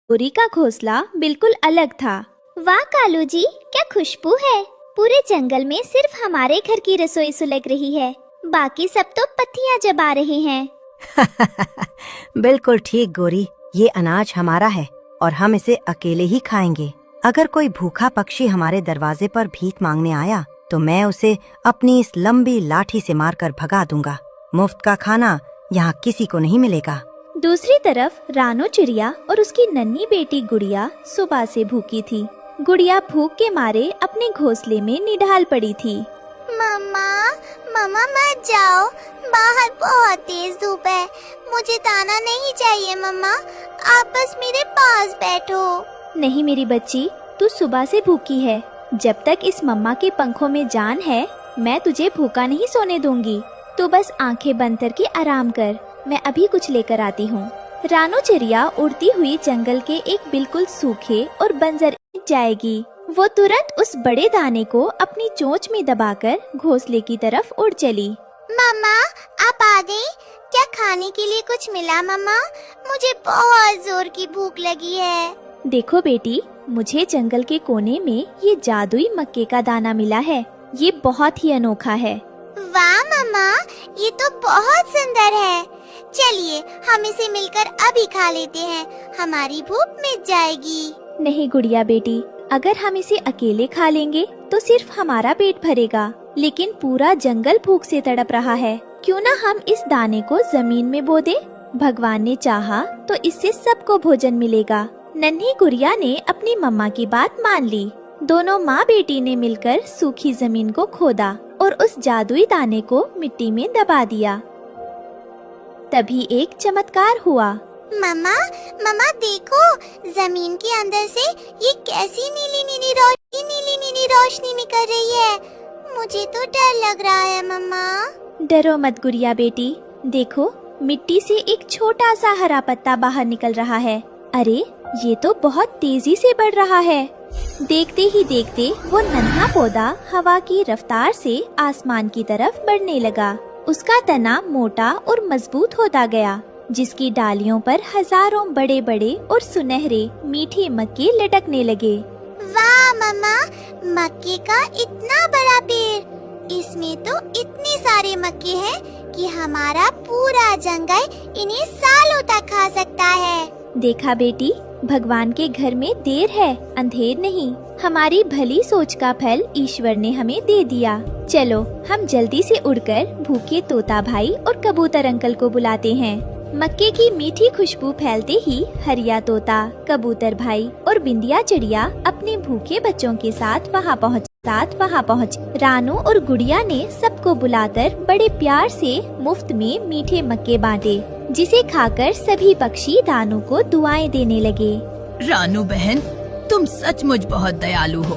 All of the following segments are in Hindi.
गोरी का घोंसला बिल्कुल अलग था। वाह कालू जी, क्या खुशबू है। पूरे जंगल में सिर्फ हमारे घर की रसोई सुलग रही है, बाकी सब तो पत्तियां चबा रहे हैं। बिल्कुल ठीक गोरी, ये अनाज हमारा है और हम इसे अकेले ही खाएंगे। अगर कोई भूखा पक्षी हमारे दरवाजे पर भीख मांगने आया तो मैं उसे अपनी इस लंबी लाठी से मारकर भगा दूंगा। मुफ्त का खाना यहाँ किसी को नहीं मिलेगा। दूसरी तरफ रानू चिड़िया और उसकी नन्ही बेटी गुड़िया सुबह से भूखी थी। गुड़िया भूख के मारे अपने घोंसले में निढाल पड़ी थी। मम्मा, मम्मा मत जाओ, बाहर बहुत तेज धूप है। मुझे दाना नहीं चाहिए मम्मा, आप बस मेरे पास बैठो। नहीं मेरी बच्ची, तू सुबह से भूखी है। जब तक इस मम्मा के पंखों में जान है, मैं तुझे भूखा नहीं सोने दूंगी। तू बस आंखें बंद करके आराम कर, मैं अभी कुछ लेकर आती हूँ। रानू चिड़िया उड़ती हुई जंगल के एक बिल्कुल सूखे और बंजर जाएगी। वो तुरंत उस बड़े दाने को अपनी चोंच में दबाकर घोंसले की तरफ उड़ चली। मम्मा, आप आ गई? क्या खाने के लिए कुछ मिला मम्मा? मुझे बहुत जोर की भूख लगी है। देखो बेटी, मुझे जंगल के कोने में ये जादुई मक्के का दाना मिला है। ये बहुत ही अनोखा है। वाह मम्मा, ये तो बहुत सुंदर है। चलिए हम इसे मिलकर अभी खा लेते हैं, हमारी भूख मिट जाएगी। नहीं गुड़िया बेटी, अगर हम इसे अकेले खा लेंगे तो सिर्फ हमारा पेट भरेगा, लेकिन पूरा जंगल भूख से तड़प रहा है। क्यों ना हम इस दाने को जमीन में बो दे? भगवान ने चाहा तो इससे सबको भोजन मिलेगा। नन्ही गुड़िया ने अपनी मम्मा की बात मान ली। दोनों माँ बेटी ने मिलकर सूखी जमीन को खोदा और उस जादुई दाने को मिट्टी में दबा दिया। तभी एक चमत्कार हुआ। मम्मा, मम्मा देखो, जमीन के अंदर से ये कैसी नीली नीली रोशनी निकल रही है। मुझे तो डर लग रहा है मम्मा। डरो मत गुड़िया बेटी, देखो मिट्टी से एक छोटा सा हरा पत्ता बाहर निकल रहा है। अरे ये तो बहुत तेजी से बढ़ रहा है। देखते ही देखते वो नन्हा पौधा हवा की रफ्तार से आसमान की तरफ बढ़ने लगा। उसका तना मोटा और मजबूत होता गया, जिसकी डालियों पर हजारों बड़े बड़े और सुनहरे मीठे मक्के लटकने लगे। वाह मम्मा, मक्के का इतना बड़ा पेड़, इसमें तो इतने सारे मक्के हैं कि हमारा पूरा जंगल इन्हें सालों तक खा सकता है। देखा बेटी, भगवान के घर में देर है, अंधेर नहीं। हमारी भली सोच का फल ईश्वर ने हमें दे दिया। चलो हम जल्दी से उड़कर भूखे तोता भाई और कबूतर अंकल को बुलाते हैं। मक्के की मीठी खुशबू फैलते ही हरिया तोता, कबूतर भाई और बिंदिया चिड़िया अपने भूखे बच्चों के साथ वहाँ पहुँच। रानू और गुड़िया ने सबको बुलाकर बड़े प्यार से मुफ्त में मीठे मक्के बांटे, जिसे खाकर सभी पक्षी रानू को दुआएं देने लगे। रानू बहन, तुम सचमुच बहुत दयालु हो।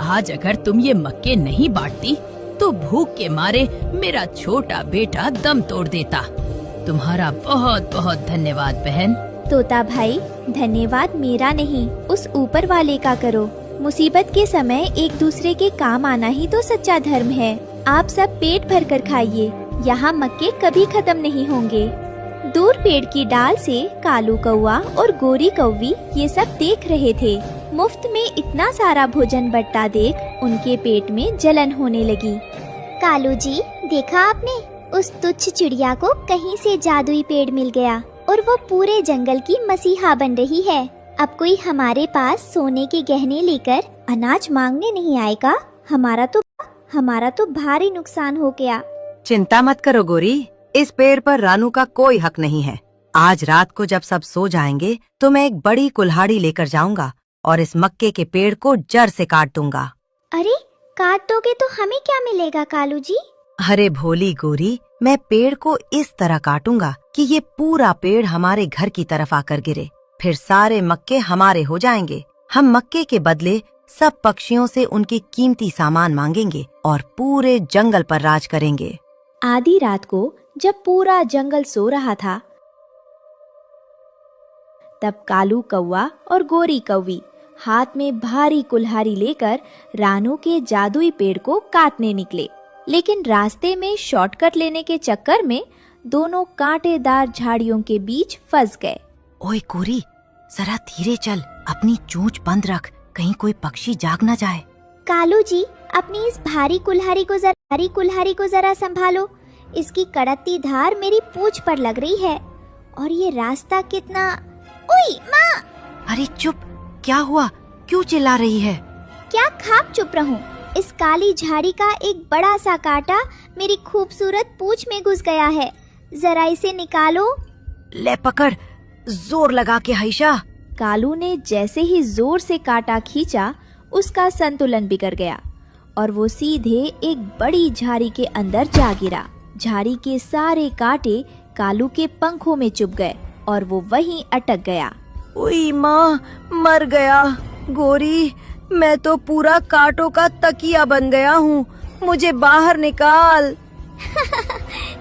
आज अगर तुम ये मक्के नहीं बांटती तो भूख के मारे मेरा छोटा बेटा दम तोड़ देता। तुम्हारा बहुत बहुत धन्यवाद बहन। तोता भाई, धन्यवाद मेरा नहीं, उस ऊपर वाले का करो। मुसीबत के समय एक दूसरे के काम आना ही तो सच्चा धर्म है। आप सब पेट भर कर खाइए, यहाँ मक्के कभी खत्म नहीं होंगे। दूर पेड़ की डाल से कालू कौवा और गोरी कौवी ये सब देख रहे थे। मुफ्त में इतना सारा भोजन बंटता देख उनके पेट में जलन होने लगी। कालू जी, देखा आपने, उस तुच्छ चिड़िया को कहीं से जादुई पेड़ मिल गया और वो पूरे जंगल की मसीहा बन रही है। अब कोई हमारे पास सोने के गहने लेकर अनाज मांगने नहीं आएगा। हमारा तो भारी नुकसान हो गया। चिंता मत करो गोरी, इस पेड़ पर रानू का कोई हक नहीं है। आज रात को जब सब सो जाएंगे तो मैं एक बड़ी कुल्हाड़ी लेकर जाऊंगा और इस मक्के के पेड़ को जड़ से काट दूंगा। अरे काट दोगे तो हमें क्या मिलेगा कालू जी? अरे भोली गोरी, मैं पेड़ को इस तरह काटूंगा कि ये पूरा पेड़ हमारे घर की तरफ आकर गिरे। फिर सारे मक्के हमारे हो जाएंगे। हम मक्के के बदले सब पक्षियों से उनकी कीमती सामान मांगेंगे और पूरे जंगल पर राज करेंगे। आधी रात को जब पूरा जंगल सो रहा था, तब कालू कौवा और गोरी कौवी हाथ में भारी कुल्हाड़ी लेकर रानू के जादुई पेड़ को काटने निकले। लेकिन रास्ते में शॉर्टकट लेने के चक्कर में दोनों कांटेदार झाड़ियों के बीच फंस गए। ओए गोरी, जरा धीरे चल, अपनी चोंच बंद रख, कहीं कोई पक्षी जाग न जाए। कालू जी, अपनी इस भारी कुल्हाड़ी को जरा संभालो। इसकी कड़कती धार मेरी पूंछ पर लग रही है। और ये रास्ता कितना... ओई माँ! अरे चुप, क्या हुआ? क्यों चिल्ला रही है? क्या खाप चुप रहूं? इस काली झाड़ी का एक बड़ा सा कांटा मेरी खूबसूरत पूंछ में घुस गया है। जरा इसे निकालो। ले पकड़, जोर लगा के हाइशा। कालू ने जैसे ही जोर से कांटा खींचा, उसका संतुलन बिगड़ गया और वो सीधे एक बड़ी झाड़ी के अंदर जा गिरा। झाड़ी के सारे कांटे कालू के पंखों में चुभ गए और वो वहीं अटक गया। ओई माँ, मर गया। गोरी, मैं तो पूरा कांटों का तकिया बन गया हूँ, मुझे बाहर निकाल।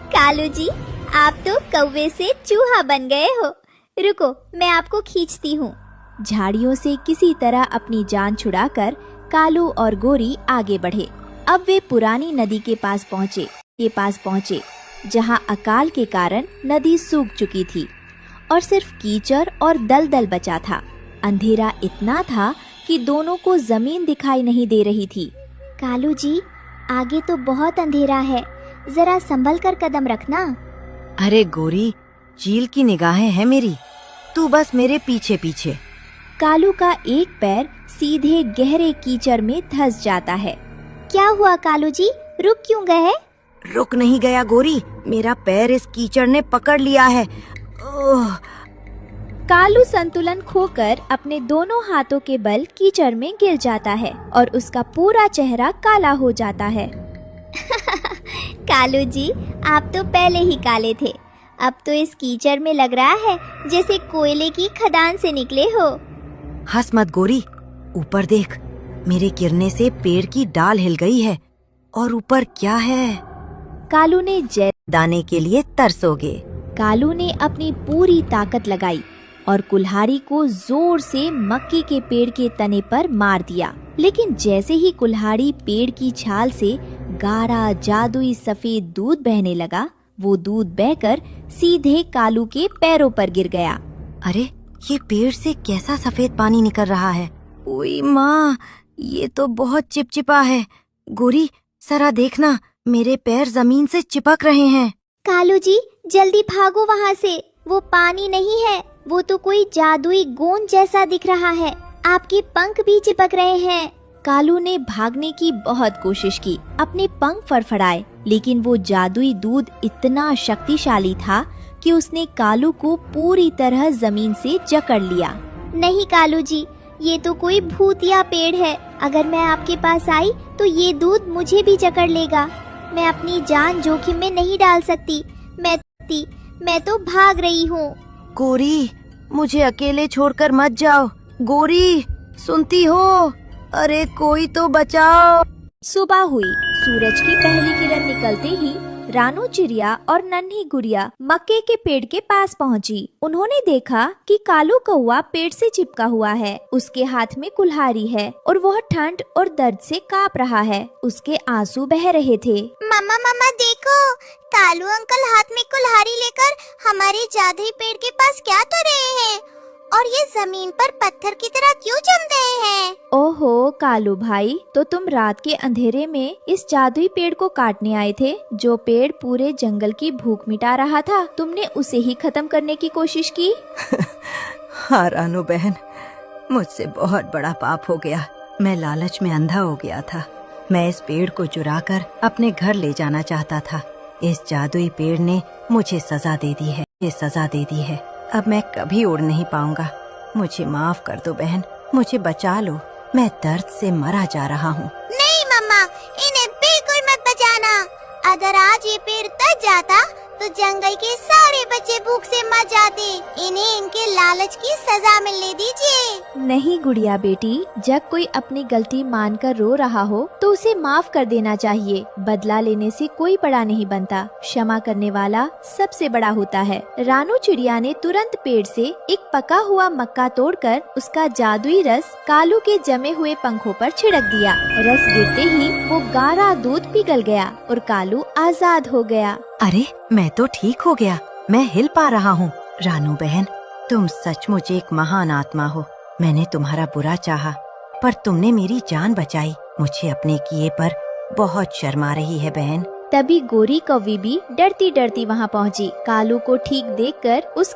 कालू जी, आप तो कौवे से चूहा बन गए हो। रुको, मैं आपको खींचती हूँ। झाड़ियों से किसी तरह अपनी जान छुड़ाकर कालू और गोरी आगे बढ़े। अब वे पुरानी नदी के पास पहुँचे जहाँ अकाल के कारण नदी सूख चुकी थी और सिर्फ कीचड़ और दलदल बचा था। अंधेरा इतना था कि दोनों को जमीन दिखाई नहीं दे रही थी। कालू जी, आगे तो बहुत अंधेरा है, जरा संभल कर कदम रखना। अरे गोरी, चील की निगाहें हैं मेरी, तू बस मेरे पीछे पीछे। कालू का एक पैर सीधे गहरे कीचड़ में धंस जाता है। क्या हुआ कालू जी, रुक क्यों गए? रुक नहीं गया गोरी, मेरा पैर इस कीचड़ ने पकड़ लिया है। ओह! कालू संतुलन खोकर अपने दोनों हाथों के बल कीचड़ में गिर जाता है और उसका पूरा चेहरा काला हो जाता है। कालू जी, आप तो पहले ही काले थे, अब तो इस कीचड़ में लग रहा है जैसे कोयले की खदान से निकले हो। हंस मत गोरी, ऊपर देख, मेरे गिरने से पेड़ की डाल हिल गई है। और ऊपर क्या है? कालू ने दाने के लिए तरसोगे। कालू ने अपनी पूरी ताकत लगाई और कुल्हाड़ी को जोर से मक्के के पेड़ के तने पर मार दिया। लेकिन जैसे ही कुल्हाड़ी पेड़ की छाल से गाढ़ा जादुई सफेद दूध बहने लगा, वो दूध बहकर सीधे कालू के पैरों पर गिर गया। अरे, ये पेड़ से कैसा सफेद पानी निकल रहा है? ओई माँ, ये तो बहुत चिपचिपा है। गोरी, जरा देखना, मेरे पैर जमीन से चिपक रहे हैं। कालू जी, जल्दी भागो वहाँ से। वो पानी नहीं है, वो तो कोई जादुई गोंद जैसा दिख रहा है। आपके पंख भी चिपक रहे हैं। कालू ने भागने की बहुत कोशिश की, अपने पंख फड़फड़ाए, लेकिन वो जादुई दूध इतना शक्तिशाली था कि उसने कालू को पूरी तरह जमीन से जकड़ लिया। नहीं कालू जी, ये तो कोई भूतिया पेड़ है। अगर मैं आपके पास आई तो ये दूध मुझे भी जकड़ लेगा। मैं अपनी जान जोखिम में नहीं डाल सकती। मैं तो भाग रही हूँ। गोरी, मुझे अकेले छोड़कर मत जाओ। गोरी, सुनती हो? अरे कोई तो बचाओ। सुबह हुई। सूरज की पहली किरण निकलते ही रानू चिड़िया और नन्ही गुड़िया मक्के के पेड़ के पास पहुंची। उन्होंने देखा कि कालू कौवा पेड़ से चिपका हुआ है, उसके हाथ में कुल्हाड़ी है और वह ठंड और दर्द से कांप रहा है। उसके आंसू बह रहे थे। मम्मा देखो, कालू अंकल हाथ में कुल्हाड़ी लेकर हमारे जादुई पेड़ के पास क्या तो रहे हैं और ये जमीन पर पत्थर की तरह क्यों जम गए हैं? ओहो कालू भाई, तो तुम रात के अंधेरे में इस जादुई पेड़ को काटने आए थे? जो पेड़ पूरे जंगल की भूख मिटा रहा था, तुमने उसे ही खत्म करने की कोशिश की? हाँ रानू बहन, मुझसे बहुत बड़ा पाप हो गया। मैं लालच में अंधा हो गया था। मैं इस पेड़ को चुराकर अपने घर ले जाना चाहता था। इस जादुई पेड़ ने मुझे सजा दे दी है। अब मैं कभी उड़ नहीं पाऊंगा। मुझे माफ कर दो बहन, मुझे बचा लो। मैं दर्द से मरा जा रहा हूँ। नहीं मम्मा, इन्हें बिल्कुल मत बचाना। अगर आज ये पेड़ तज जाता तो जंगल के सारे बच्चे भूख से मर जाते। इन्हें इनके लालच की सजा मिलने दीजिए। नहीं गुड़िया बेटी, जब कोई अपनी गलती मानकर रो रहा हो तो उसे माफ कर देना चाहिए। बदला लेने से कोई बड़ा नहीं बनता, क्षमा करने वाला सबसे बड़ा होता है। रानू चिड़िया ने तुरंत पेड़ से एक पका हुआ मक्का तोड़कर उसका जादुई रस कालू के जमे हुए पंखों पर छिड़क दिया। रस गिरते ही वो गाढ़ा दूध पिघल गया और कालू आजाद हो गया। अरे मैं तो ठीक हो गया, मैं हिल पा रहा हूँ। रानू बहन, तुम सचमुच एक महान आत्मा हो। मैंने तुम्हारा बुरा चाहा, पर तुमने मेरी जान बचाई। मुझे अपने किए पर बहुत शर्म आ रही है बहन। तभी गोरी कौवी भी डरती डरती वहाँ पहुँची। कालू को ठीक देखकर उस